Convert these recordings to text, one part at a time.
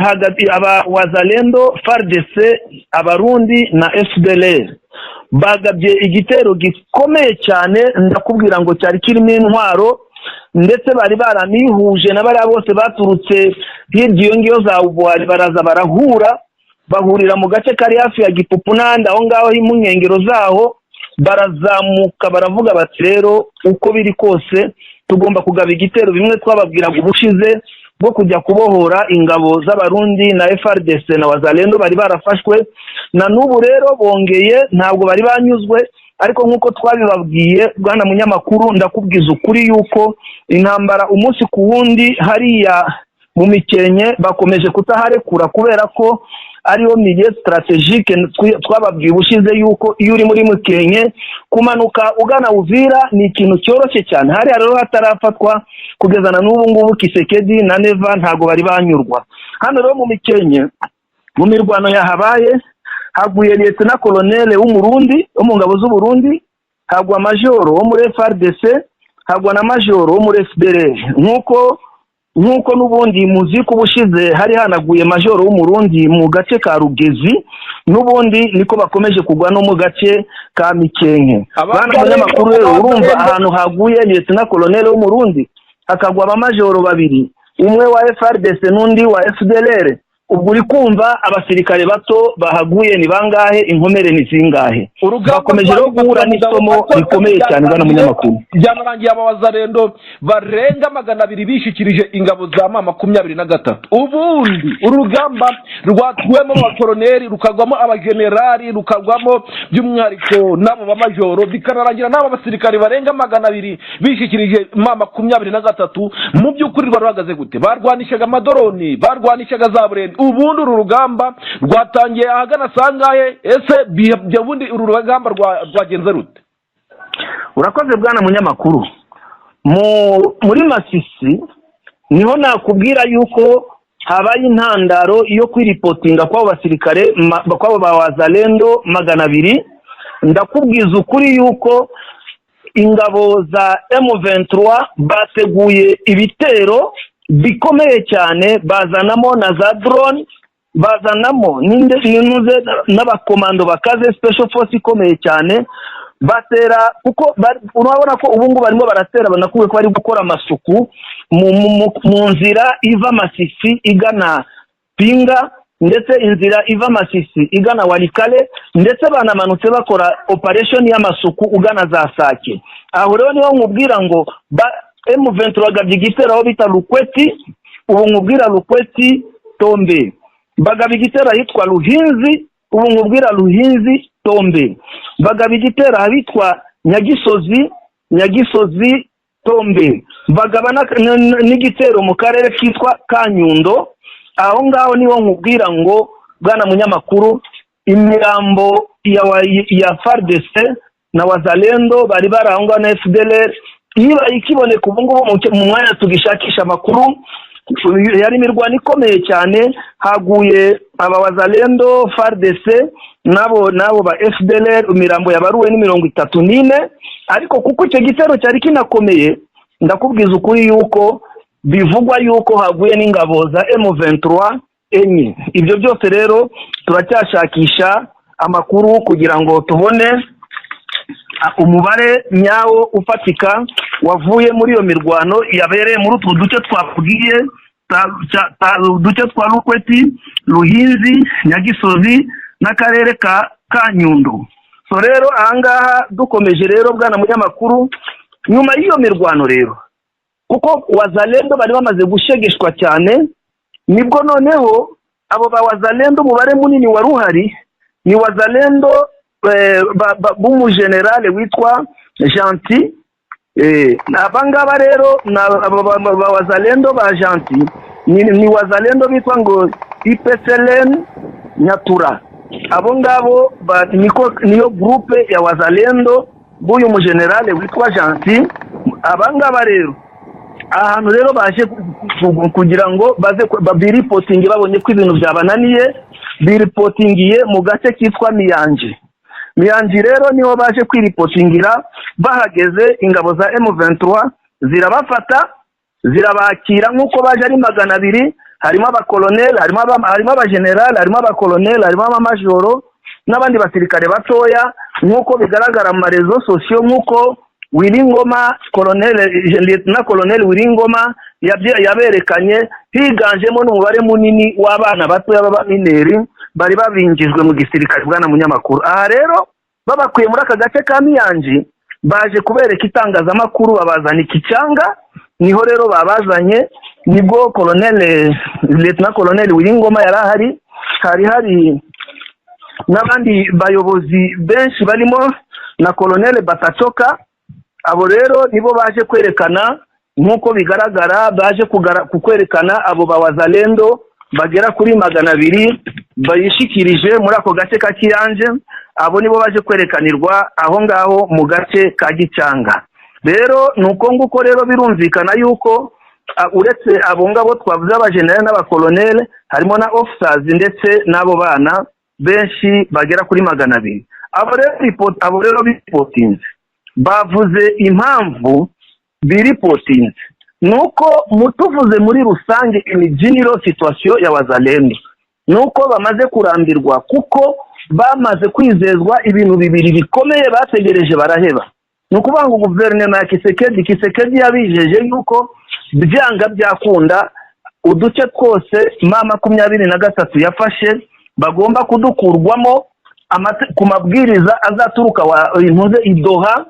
hagati aba wazalendo FARDC abarundi na FDLR bagabye igitero gikomeye cyane, ndakubwira ngo cyari kirimo intwaro, ndetse bari baranihuje n'abari bose baturutse hirya iyo ngiyo za Ubuhari, baraza bahurira mu gace kari hafi ya Gipupu n'ahandi aho ngaho mu nkengero zaho, barazamuka baravuga bati rero uko biri kose tugomba kugaba igitero bimwe twababwiraga ubushize bwo kujya kubohora ingabo z'abarundi na FARDC na wazalendo bari barafashwe. Na n'ubu rero bongeye, ntabwo bari banyuzwe, ariko nk'uko twabibabwiye bwana munyamakuru, ndakubwiza ukuri yuko intambara umunsi ku wundi hariya mu Mikenke bakomeje kutaharekura, kubera ko ariyo milieu strategique. Twababwiye ubushize yuko iyo uri muri Mikenke kumanuka ugana Uvira ni ikintu cyoroshye cyane. Hari rero hatarafatwa kugeza na n'ubu ngubu Kisekedi na Neva ntago bari banyurwa. Hano rero mu Mikenke mu mirwano yahabaye haguye Lieutenant Colonel w'umurundi wo mu ngabo z'u Burundi, hagwa Major wo muri FARDC, hagwa na Major wo muri FDLR. Nkuko n'ubundi muziko ubushize hari hanaguye Major w'umurundi mu gace ka Rugezi, n'ubundi niko bakomeje kugwa no mu gace ka Mikenke. Bana abanyamakuru rero urumva ahantu haguye Lieutenant Colonel w'umurundi hakagwa abamajoro babiri, umwe wa FARDC n'undi wa FDLR, ubwo uri kumva abasirikare bato bahaguye ni bangahe, inkomere ni zingahe. Bakomeje rero guhura n'isomo rikomeye cyane bana munyamakuru. Byanarangiye abawazalendo barenga 200 bishikirije ingabo za M23. Ubundi urugamba rwatwemo abakoloneli, rukagwamo abagenerali, rukagwamo by'umwariko nabo bamajoro, bikanarangira nabo abasirikare barenga 200 bishikirije M23. Mu by'ukuri barahagaze gute? Barwanishaga amadoroni, barwanishaga za burende. Ubundi uru rugamba rwatangiye ahagana sangaye, ese byubundi uru rugamba rwagenze rute? Urakoze bwana munyamakuru. Muri Masisi niho nakubwira yuko habaye intandaro iyo kwiripotinga kwa basirikare kwa bawazalendo 200. Ndakubwiza ukuri yuko ingabo za M23 bateguye ibitero bikomeye cyane, bazanamo na za drone, bazanamo n'intuze n'abakomando bakaze special force ikomeye cyane, batera kuko urabona ko ubungu barimo baratera, banakuye ko bari gukora amasuku mu nzira iva Masisi igana Pinga, ndetse inzira iva Masisi igana Walikale, ndetse banamanutse bakora operation y'amasuku ugana za Sake. Aho rero niho nkubwira ngo M23 bagabye igitero aho bita Lukweti, ubu nkubwira Lukweti Tombe. Bagabye igitero ahitwa Ruhinzi, ubu nkubwira Ruhinzi Tombe. Bagabye igitero ahitwa Nyagisozi Tombe. Bagaba n'igitero mu karere kitwa Kanyundo. Aho ngaho niho nkubwira ngo bwana munyamakuru, imirambo ya FARDC na wazalendo bari barangwa na FDLR iba ikiboneka ubu ngubu mu mwanya tugishakisha amakuru. Yari mirwano ikomeye cyane, haguye abawazalendo FARDC nabo ba FDLR, imirambo yabaruwe ni 34. Ariko kuko icyo gitero cyari kinakomeye, ndakubwiza ukuri yuko bivugwa yuko haguye n'ingabo za M23 enye. Ibyo byose rero turacyashakisha amakuru kugira ngo tubone umubare nyawo ufatika wavuye muri iyo mirwano yabereye muri utu duce twabwiye, duce twa Lukweti, Ruhinzi, Nyagisozi n'akarere ka Kanyundo. So rero ahangaha dukomeje rero bwana munyamakuru, nyuma y'iyo mirwano rero kuko wazalendo bari bamaze gushegeshwa cyane, nibwo noneho abo ba wazalendo mubare munini waruhari ni wazalendo b'umugenerale witwa Gentil. Abangaba rero na wazalendo ba Gentil ni wazalendo bitwa ngo IPSLN Nyatura. Abo ngabo niyo groupe ya wazalendo b'uyu mugenerale witwa Gentil. Abangaba rero ahantu rero baje kugira ngo baze babiripotinge, babonye ko ibintu byabananiye, biripotingiye mu gace kitwa Miyanji rero niho baje kwiripotingira. Bahageze ingabo za M23 zirabafata, zirabakira nk'uko baje ari 200, harimo abakoloneli, harimo abagenerali, harimo abakoloneli, harimo amamajoro n'abandi basirikare batoya nk'uko bigaragara mu marezo sosiyo, nk'uko Wiringoma Lieutenant Colonel Wiringoma yaberekanye, higanjemo n'umubare munini w'abana batoya b'abamineri bari babinjijwe mu gisirikare bwana munyamakuru. Aha rero babakuye muri aka gace ka Miyanji baje kubereka itangazamakuru, babazana Kichanga, niho rero babazanye, nibwo Lieutenant Colonel Wiringoma yarahari, hari n'abandi bayobozi benshi barimo na Colonel Batachoka. Abo rero nibo baje kwerekana, nk'uko bigaragara baje kukwerekana abo bawazalendo bagera kuri 200 bayishikirije muri ako gace ka Kiyanje. Abo nibo baje kwerekanirwa aho ngaho mu gace ka Gicanga. Rero nuko nguko rero birumvikana yuko uretse abo ngabo twavuze abagenerali n'abakoloneli, harimo na officers ndetse n'abo bana benshi bagera kuri 200. Abo rero bipotinze bavuze impamvu biripotinze nuko mutuvuze muri rusange imijiniro situation ya wazalendo, nuko bamaze kurambirwa kuko bamaze kwizezwa ibintu bibiri bikomeye bategereje baraheba. Nukuvuga ngo guverinoma ya Kisekedi yabijeje yuko byanga byakunda uduce twose M23 yafashe bagomba kudukurwamo ku mabwiriza azaturuka intuze idoha,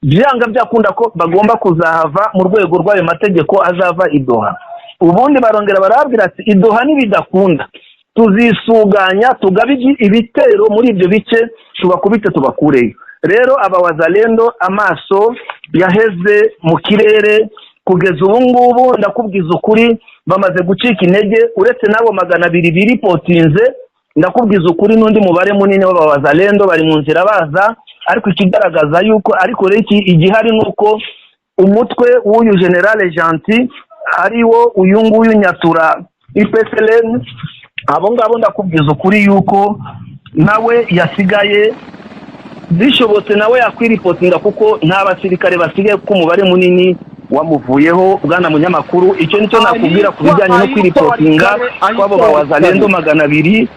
byanga byakunda ko bagomba kuzahava mu rwego rw'ayo mategeko azava idoha. Ubundi barongera barabwira ati idoha nibidakunda tuzisuganya tugabe ibitero muri ibyo bice tubakubite tubakureyo. Rero abawazalendo amaso yaheze mu kirere kugeza ubu ngubu, ndakubwiza ukuri bamaze gucika intege. Uretse nabo 200 biripotinze, ndakubwiza ukuri n'undi mubare munini w'abawazalendo bari mu nzira baza, ariko ikigaragaza yuko ariko rero igihari nuko umutwe w'uyu General Gentil ariwo uyu nguyu Nyatura IPSLN, abo ngabo ndakubwiza ukuri yuko nawe yasigaye bishobotse nawe yakwiripotinga kuko nta basirikare basigaye ku mubare munini wamuvuyeho bwana munyamakuru. Icyo nicyo nakubwira kubijyanye no kwiripotinga kwabo bawazalendo 200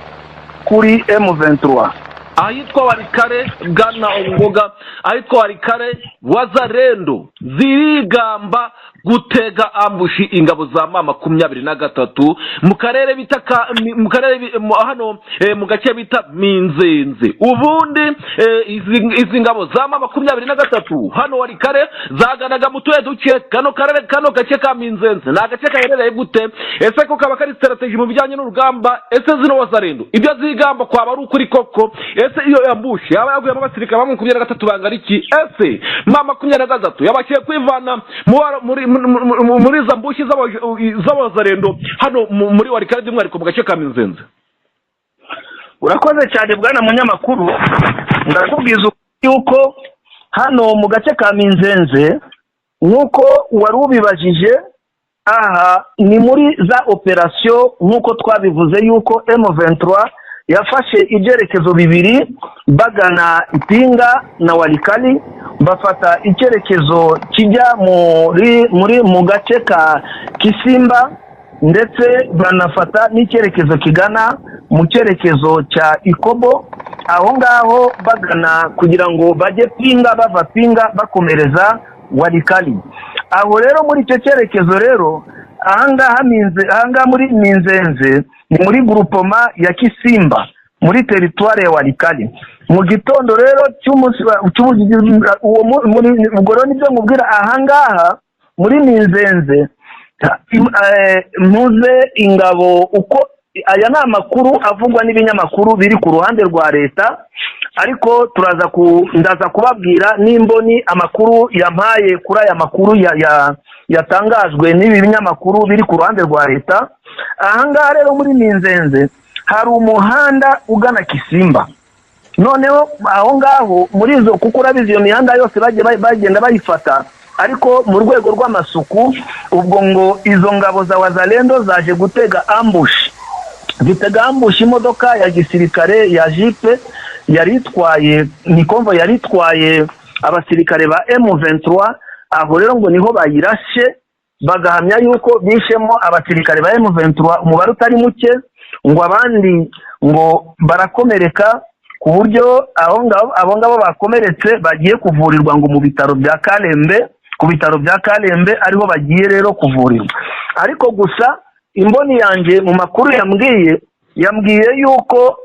kuri M23. Ahitwa Warikare bwana Ongoga, ahitwa Warikare wazalendo zirigamba gutega ambushi ingabo za M23 mu karere bitaka mu karere hano mu gace bita Minzenze. Ubundi izi ngabo za M23 hano Warikare zaganaga mutuye duke kano gace ka Minzenze na gace kaherereye gute? Ese ko kaba kari strategy mu bijyanye n'urugamba? Ese zino wazalendo ibyo zigamba kwa bari ukuri koko? Ese iyo yambushi aba yaguye abasirikare bamwe 23 bangariki? Ese M23 yabakiye kwivana muri zambushi z'abazarendo hano muri Warikare by'umwihariko mu gace ka Minzenze? Urakoze cyane bwana munyamakuru, ndakubwiza yuko hano mu gace ka Minzenze nkuko wari ubibajije, aha ni muri za operation nkuko twabivuze yuko M23 yafashe ibyerekezo bibiri bagana Ipinga na Walikali, bafata icyerekezo kijya mu gace ka Kisimba, ndetse banafata n'icyerekezo kigana mu cyerekezo cya Ikobo, aho ngaho bagana kugira ngo bajye Pinga, bava Pinga bakomereza Walikali. Aho rero muri icyo cyerekezo rero ahangaha muri Minzenze ni muri groupement ya Kisimba muri territoire ya Walikali. Mu gitondo rero ubwo nibyo nkubwira, ahangaha muri Minzenze mpuze ingabo uko aya ni amakuru avugwa n'ibinyamakuru biri ku ruhande rwa leta, ariko ndaza kubabwira nimboni amakuru yampaye kuri aya makuru yatangajwe n'ibi binyamakuru biri ku ruhande rwa leta. Ahangaha rero muri Minzenze hari umuhanda ugana Kisimba. Noneho aho ngaho muri izo kuko urabizi iyo mihanda yose bagenda bayifata, ariko mu rwego rw'amasuku, ubwo ngo izo ngabo za wazalendo zaje gutega ambush. Gitega ambush imodoka ya gisirikare ya Jeep yaritwaye Nikomvo, yaritwaye abasirikare ba M23. Aho rero ngo niho bayirashe bagahamya yuko bishemo abasirikare ba M23 umubare utari muke, ngo abandi ngo barakomereka ku buryo abo ngabo bakomeretse bagiye kuvurirwa ngo mu bitaro bya Kalembe, ku bitaro bya Kalembe ariho bagiye rero kuvurirwa. Ariko gusa imboni yanjye mu makuru yambwiye yuko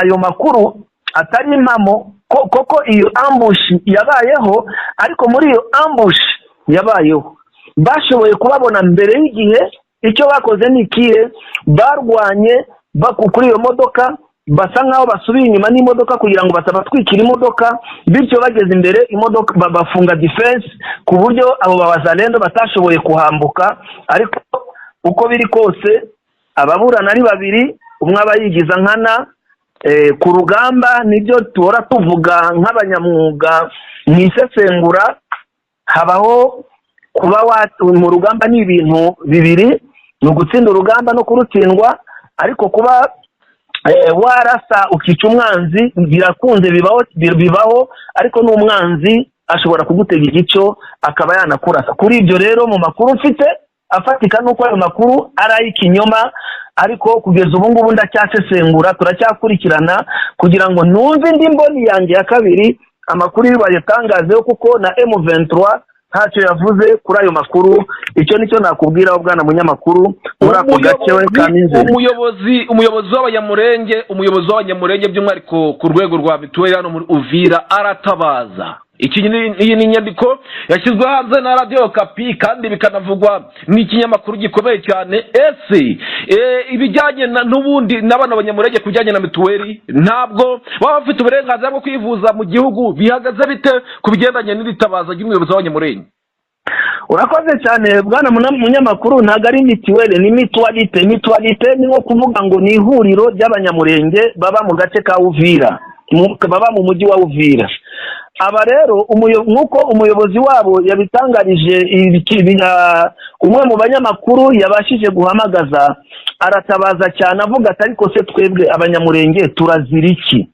ayo makuru atari impamo, koko iyo ambush yabayeho, ariko muri iyo ambush yabayeho bashoboye kubabona mbere y'igihe. Icyo bakoze ni ikihe? Barwanye kuri iyo modoka, basa nkaho basubiye inyuma n'imodoka kugira ngo batabatwikira imodoka, bityo bageze imbere imodoka bafunga defense ku buryo abo babazalendo batashoboye kuhambuka. Ariko uko biri kose ababurana ari babiri, umwe aba yigiza nkana ku rugamba. Nibyo tuhora tuvuga nk'abanyamwuga mu isesengura, habaho kuba mu rugamba ni ibintu bibiri, ni ugutsinda urugamba no kurutsindwa. Ariko kuba warasa ukica umwanzi birakunze, bibaho, ariko n'umwanzi ashobora kugutega igico akaba yanakurasa. Kuri ibyo rero mu makuru mfite afatika nuko ayo makuru ari ay'ikinyoma, ariko kugeza ubu ngubu ndacyasesengura, turacyakurikirana kugira ngo numve indi mboni yanjye ya kabiri amakuru bayatangazeho, kuko na M23 ntacyo yavuze kuri ayo makuru. Icyo nicyo nakubwira bwana munyamakuru muri ako gace we Kaminzeri. umuyobozi w'abanyamurenge by'umwihariko ku rwego rwa mituweli hano muri Uvira aratabaza. Iyi ni inyandiko yashyizwe hanze na Radio Okapi kandi bikanavugwa n'ikinyamakuru gikomeye cyane. Ese ibijyanye n'ubundi n'abana banyamurenge kujyanye na mituweli ntabwo baba bafite uburenganzira bwo kwivuza mu gihugu? Bihagaze bite ku bigendanye n'iritabaza ry'umuyobozi w'abanyamurenge? Urakoze cyane bwana munyamakuru. Ntago ari mituweli, ni mituwalite. Mituwalite ni nko kuvuga ngo ni ihuriro ry'abanyamurenge baba mu gace ka Uvira, baba mu mujyi wa Uvira. Aba rero nk'uko umuyobozi wabo yabitangarije, umwe mu banyamakuru yabashije guhamagaza, aratabaza cyane avuga ati ariko se twebwe abanyamurenge turazira iki?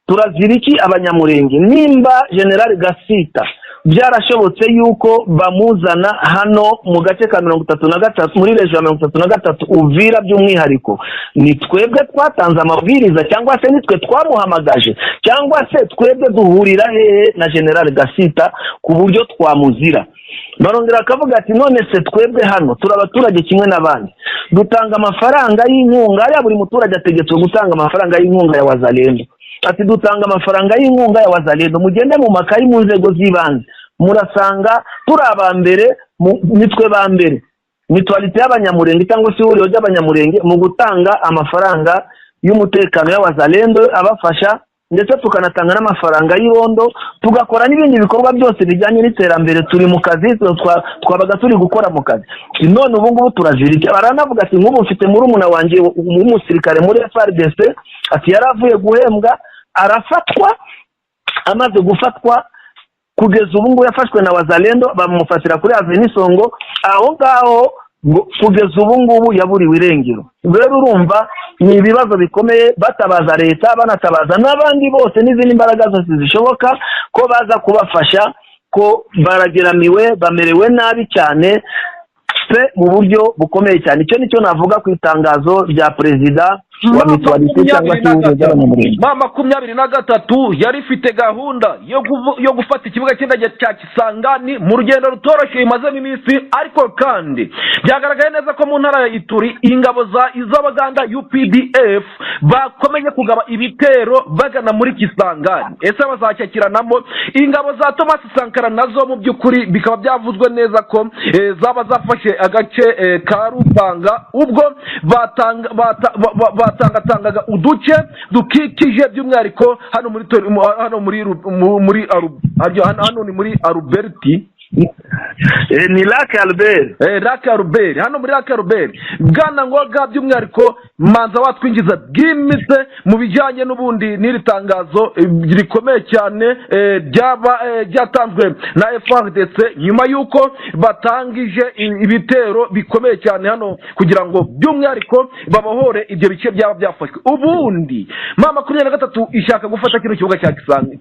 Turazira iki abanyamurenge? Nimba General Gasita byarashobotse yuko bamuzana hano mu gace ka 33 muri region 33 Uvira by'umwihariko, ni twebwe twatanze amabwiriza cyangwa se nitwe twamuhamagaje, cyangwa se twebwe duhurira hehe na General Gasita ku buryo twamuzira? Barongera akavuga ati none se twebwe hano turabaturage kimwe n'abandi, dutanga amafaranga y'inkunga, ari buri muturage ategetswe gutanga amafaranga y'inkunga ya wazalendo. Ati dutanga amafaranga y'inkunga ya wazalendo, mugende mu makayi mu nzego z'ibanze murasanga turi abambere, nitwe bambere mituwalite y'abanyamurenge cyangwa se ihuriro ry'abanyamurenge mu gutanga amafaranga y'umutekano ya wazalendo abafasha, ndetse tukanatanga n'amafaranga y'irondo, tugakora n'ibindi bikorwa byose bijyanye n'iterambere. Turi mu kazi, twabaga turi gukora mu kazi. None ubu ngubu turazirike. Baranavuga ati nk'ubu mfite murumuna wanjye w'umusirikare muri FARDC, ati yaravuye guhembwa arafatwa, amaze gufatwa kugeza ubu ngubu yafashwe na wazalendo bamufatira kuri Avenue Songo, aho ngaho kugeza ubu ngubu yaburiwe irengero. Rero urumva ni ibibazo bikomeye, batabaza leta, banatabaza n'abandi bose n'izindi mbaraga zose zishoboka ko baza kubafasha, ko barageramiwe, bamerewe nabi cyane mu buryo bukomeye cyane. Icyo nicyo navuga ku itangazo rya perezida wa mituwalite cyangwa se y'abanyamurenge. 23 yari ifite gahunda yo gufata ikibuga cy'indege cya Kisangani mu rugendo rutoroshye imaze iminsi, ariko kandi byagaragaye neza ko mu ntara ya Ituri ingabo z'Abaganda UPDF bakomeje kugaba ibitero bagana muri Kisangani. Ese bazashyakiranamo ingabo za Thomas Sankara nazo mu by'ukuri bikaba byavuzwe neza ko zaba zafashe agace ka Rupanga, ubwo batangaga uduce dukikije by'umwihariko hano muri Alberti, ni Lac Albert, hano muri Lac Albert. Bwana Ngoga by'umwihariko manza watwinjiza bwimise mu bijyanye n'ubundi n'iri tangazo rikomeye cyane ryatanzwe na FARDC nyuma yuko batangije ibitero bikomeye cyane hano kugira ngo by'umwihariko babohore ibyo bice byaba byafashwe. Ubundi mama 23 ishaka gufata kino kibuga cya Kisangani,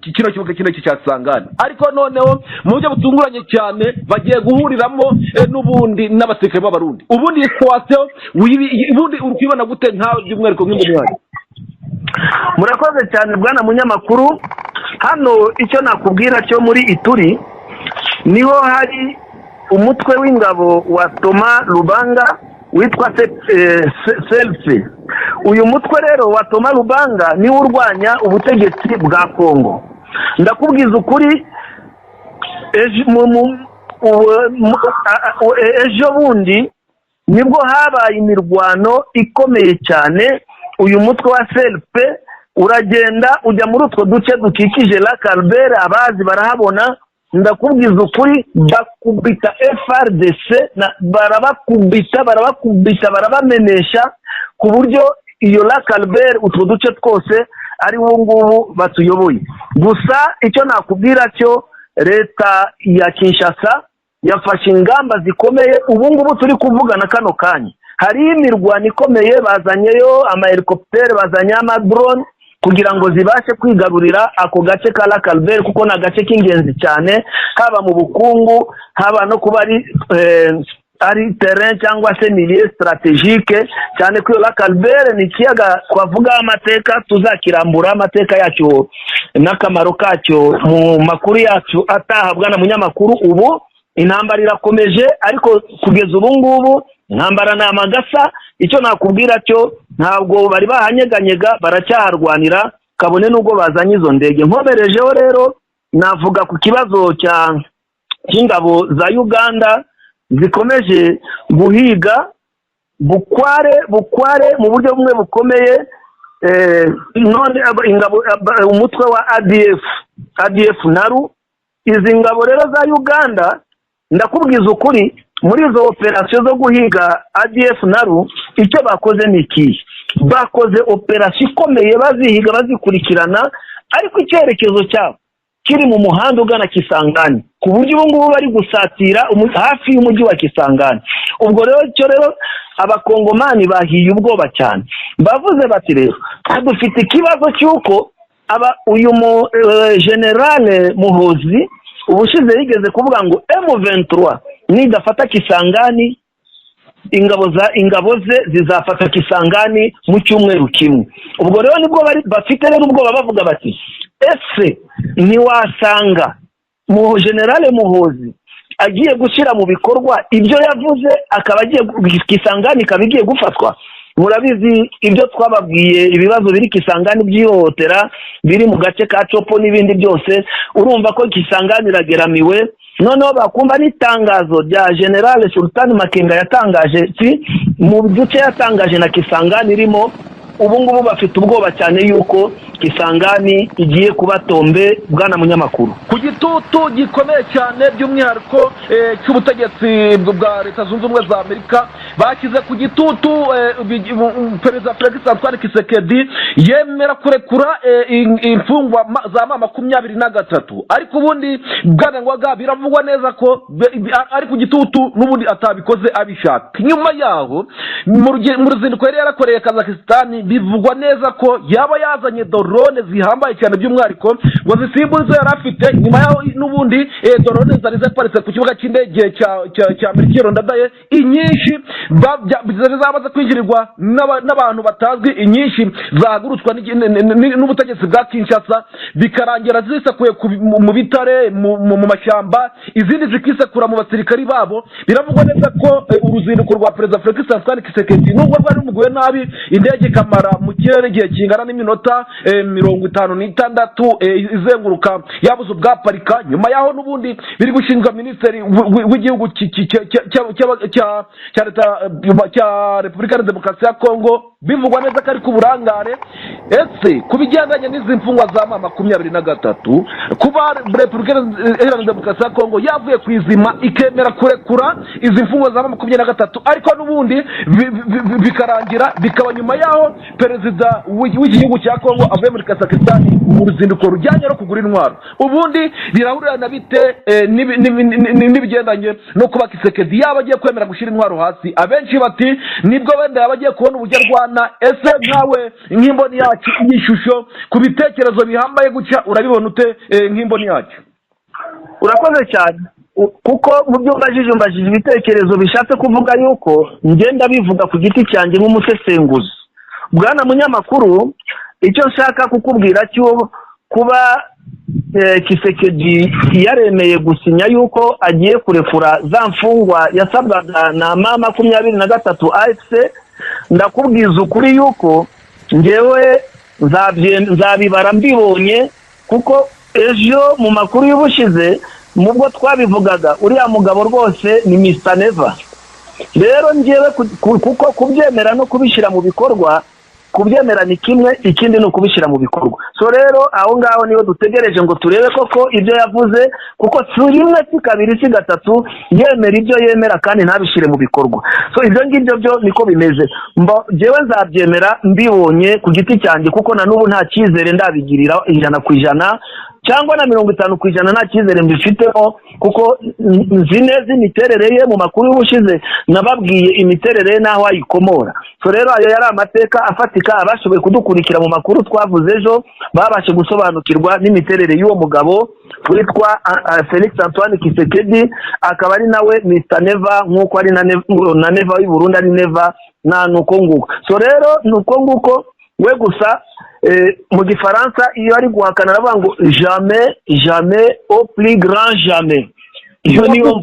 cya Kisangani, ariko noneho mu buryo butunguranye cyane bagiye guhuriramo n'ubundi n'abasirikare b'abarundi. Ubundi situation ubundi urukibona gute nkawe by'umwihariko nk'imbonerahamwe? Murakoze cyane bwana munyamakuru. Hano icyo nakubwira cyo muri Ituri niho hari umutwe w'ingabo wa Thomas Lubanga witwa Selfe. Uyu mutwe rero wa Thomas Lubanga ni urwanya ubutegetsi bwa Kongo. Ndakubwiza ukuri, ejo bundi nibwo habaye imirwano ikomeye cyane. Uyu mutwe wa Selfe uragenda ujya muri utwo duce dukikije la Calbert, abazi barahabona. Ndakubwiza ukuri, bakubita FRDC barabakubita barabamenesha ku buryo iyo la Calbert utwo duce twose ari wo ngubu batuyoboye. Gusa icyo nakubwira cyo, leta ya Kinshasa yafashe ingamba zikomeye. Ubu ngubu turi kuvugana kano kanya hari imirwano ikomeye, bazanyeyo amahelicopter, bazanye amadrone kugira ngo zibashe kwigarurira ako gace ka la Calbert, kuko na gace k'ingenzi cyane haba mu bukungu, haba no kuba ari terrain cyangwa se milieu strategique cyane. Ko la Calbert ni kiyaga twavuga amateka, tuzakirambura amateka yacyo n'akamaro kacyo mu makuru yacu atahabwa na munyamakuru. Ubu intambara irakomeje, ariko kugeza ubu ngubu intambara na amagasa. Icyo nakubwira cyo, ntabwo bari bahanyeganyega, baracyaharwanira kabone nubwo bazanye izo ndege. Nkomerejeho rero navuga ku kibazo cy'ingabo za Uganda zikomeje guhiga bukware mu buryo bumwe bukomeye. None ingabo umutwe wa ADF naru, izi ngabo rero za Uganda, ndakubwiza ukuri, muri izo operasiyo zo guhiga ADF naru, icyo bakoze ni iki? Bakoze operasiyo ikomeye, bazihiga bazikurikirana, ariko icyerekezo cyabo kiri mu muhanda ugana Kisangani, ku buryo ubu ngubu bari gusatira hafi y'umujyi wa Kisangani. Ubwo rero abakongomani bahiye ubwoba cyane, bavuze bati rero dufite ikibazo cy'uko uyu generale Muhozi ubushize yigeze kuvuga ngo M23 nidafata Kisangani, ingabo ze zizafata Kisangani mu cyumweru kimwe. Ubwo rero nibwo bafite rero ubwoba, bavuga bati ese ntiwasanga generale Muhozi agiye gushyira mu bikorwa ibyo yavuze, akaba agiye Kisangani ikaba igiye gufatwa. Murabizi ibyo twababwiye, ibibazo biri Kisangani by'ihohotera biri mu gace ka Copo n'ibindi byose. Urumva ko Kisangani irageramiwe. Noneho bakumva n'itangazo rya General Sultan Makenga yatangaje mu duce yatangaje na Kisangani irimo. Ubu ngubu bafite ubwoba cyane yuko Kisangani igiye kuba tombe bwana munyamakuru. Ku gitutu gikomeye cyane by'umwihariko cy'ubutegetsi bwa Leta Zunze Ubumwe za Amerika, bakize ku gitutu Perezida Felix Antoine Tshisekedi yemera kurekura imfungwa za M23, ariko ubundi bwana Ngwaga biravugwa neza ko ari ku gitutu n'ubundi atabikoze abishaka. Nyuma yaho mu ruzinduko yari yarakoreye Kazakhstan, bivugwa neza ko yaba yazanye drone zihambaye cyane by'umwihariko ngo zisimbuze yari afite. Nyuma yaho n'ubundi drone zari zaparitse ku kibuga cy'indege cya Melchior Ndadaye, inyinshi zamaze kwinjirirwa n'abantu batazwi, inyinshi zahagurutswa n'ubutegetsi bwa Kinshasa, bikarangira zisakuye mu bitare mu mashyamba, izindi zikisekura mu basirikari babo. Biravugwa neza ko uruzinduko rwa Perezida Felix Antoine Tshisekedi nubwo rwari rumuguye nabi, indege kamara mu kirere igihe kingana n'iminota 56 izenguruka yabuze ubwaparika. Nyuma yaho n'ubundi biri gushinzwa Minisitiri w'igihugu cya Repubulika ya Demokarasi ya Kongo, bivugwa neza ko ari ku burangare. Ese kubijyandanye n'izi mfungwa za M23, kuba Repubulika ya Demokarasi ya Kongo yavuye kwizima ikemera kurekura izi mfungwa za M23, ariko n'ubundi bikarangira bikaba nyuma yaho perezida w'igihugu cya Kongo avuye muri Kazakhstan mu ruzinduko rujyanye no kugura intwaro. Ubundi birahurira bite n'ibigendanye no kuba Tshisekedi yaba agiye kwemera gushyira intwaro hasi? Abenshi bati nibwo wenda yaba agiye kubona uburyo arwana. Ese nkawe nk'imboni yacu y'ishusho ku bitekerezo bihambaye guca urabibona ute nk'imboni yacu? Urakoze cyane. kuko mu byo mbajije ibitekerezo bishatse kuvuga yuko ngenda bivuga ku giti cyanjye nk'umusesenguzi. Bwana munyamakuru, icyo nshaka kukubwira cyo kuba Kisekedi yaremeye gusinya yuko agiye kurekura za mfungwa yasabwaga na mama 23 AFC, ndakubwiza ukuri yuko ngewe nzabibara mbibonye, kuko ejo mu makuru y'ubushize mubwo twabivugaga uriya mugabo rwose ni Mr Never. Rero ngewe kuko kubyemera no kubishyira mu bikorwa, kubyemera ni kimwe, ikindi no kubishyira mu bikorwa. So rero aho ngaho niyo dutegereje ngo turebe koko ibyo yavuze, kuko rimwe si kabiri si gatatu yemera ibyo yemera kandi ntabishyire mu bikorwa. So ibyo ngibyo byo niko bimeze. Jewe nzabyemera mbibonye ku giti cyanjye, kuko na n'ubu nta cyizere ndabigirira 100% cyangwa na 50% nta cyizere mbifitemo, kuko nzi neza imiterere ye. Mu makuru y'ubushize nababwiye imiterere naho ayikomora. So rero ayo yari amateka afatika abashoboye kudukurikira mu makuru twavuze ejo babashe gusobanukirwa n'imiterere y'uwo mugabo witwa Felix Antoine Kisekedi, akaba ari nawe Mr Never, nkuko ari na Never y'u Burundi ari Never na nuko nguko. So rero nuko nguko we gusa mu gifaransa iyo ari guhakana aravuga ngo jamais au plus grand jamais. Iyo niyo